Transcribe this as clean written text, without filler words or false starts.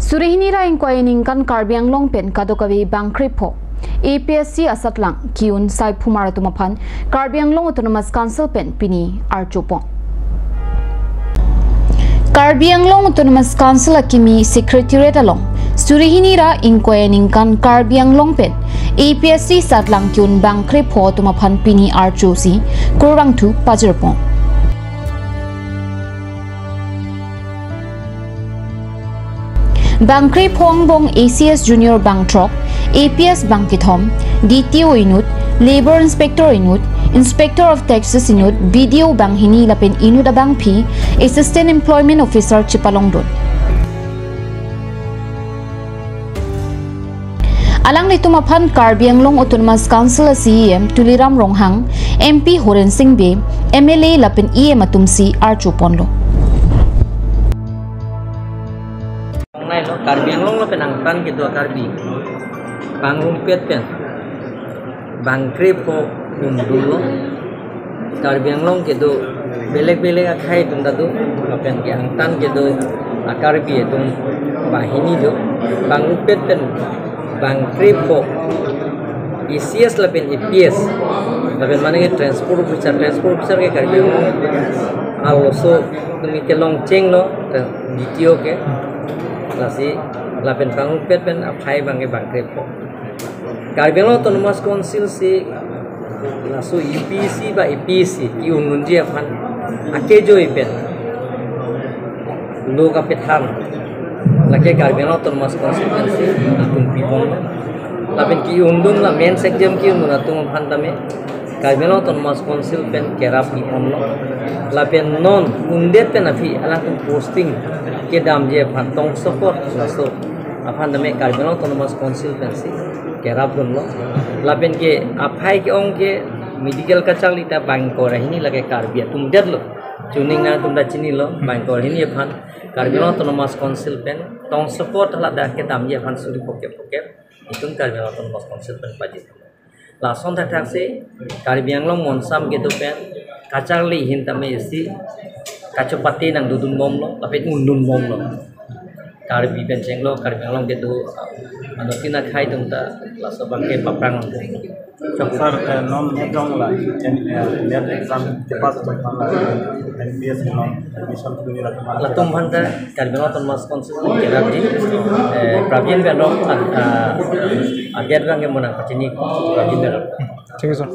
Surihinira inquiring Karbi Anglong pen kadokavi bang krepho APSC satlang kiun sai phumaratumaphan Karbi Anglong Autonomous Council pen pini archopon Karbi Anglong Autonomous Council akimi secretariat along Surihinira inquiring Karbi Anglong pen APSC satlang kiun bang krepho tumaphan pini archosi kurangtu pajarpon Bangkri Pongbong ACS Junior Bangtrok, APS Bangkithom, DTO Inut, Labor Inspector Inut, Inspector of Taxes Inut, BDO Banghini Lapin Inut Abangpi, Assistant Employment Officer Chipalongdon. Alang nitumapan Karbi Anglong Autonomous Council CEM Tuliram Ronghang, MP Horen Singbe, MLA Lapin EM Atumsi Archoponlo. Karbi Anglong lo penangtan gitu Karbi bang rumpet pen bang krepho undul lo Karbi Anglong gitu belek akai tunda tu pen ki angtan gitu Karbi itu bahini tu bang rumpet pen bang krepho ACS la pen APS lapen mana ke transport officer ke Karbi Anglong also tumi ke long cheng lo DTO ke lasi lapen pangun pet pen apai bange bangkrepo Karbi Anglong Autonomous Council si lasu APSC ba APSC ki ununji aphan akejo ipen loga petan lake Karbi Anglong Autonomous Council pen si atum pipon lapen ki undun la main section ki undun atum aphan tame Karbi Anglong Autonomous Council pen kerap pipon lo lapen non undet pen afi ala posting ke dam je aphan tong support laso aphan dame Karbi Anglong Autonomous Council pensi kerap dun lo lapen ke aphai ke ong ke medical kachal ita bang ko rahini lage Karbi tum det lo tuning na tum da chini lo bang ko rahini aphan Karbi Anglong Autonomous Council pen tong support la da ke dam je aphan suri poke itun Karbi Anglong Autonomous Council pen paji lason thak se Karbi Anglong monsam ke tu pen kachal li hin tame isi kacopati nang dudun mom lo tapi undun mom lo Karbi benceng lo Karbi Anglong gitu manutina khai tumta laso bangke paprang sir non jong la net exam pass la NPS non admission duni rakma la tum bhanta Karbi Anglong Autonomous Council kerap ji pravin belong ager range monang pachini pravin belong ठीक है सर।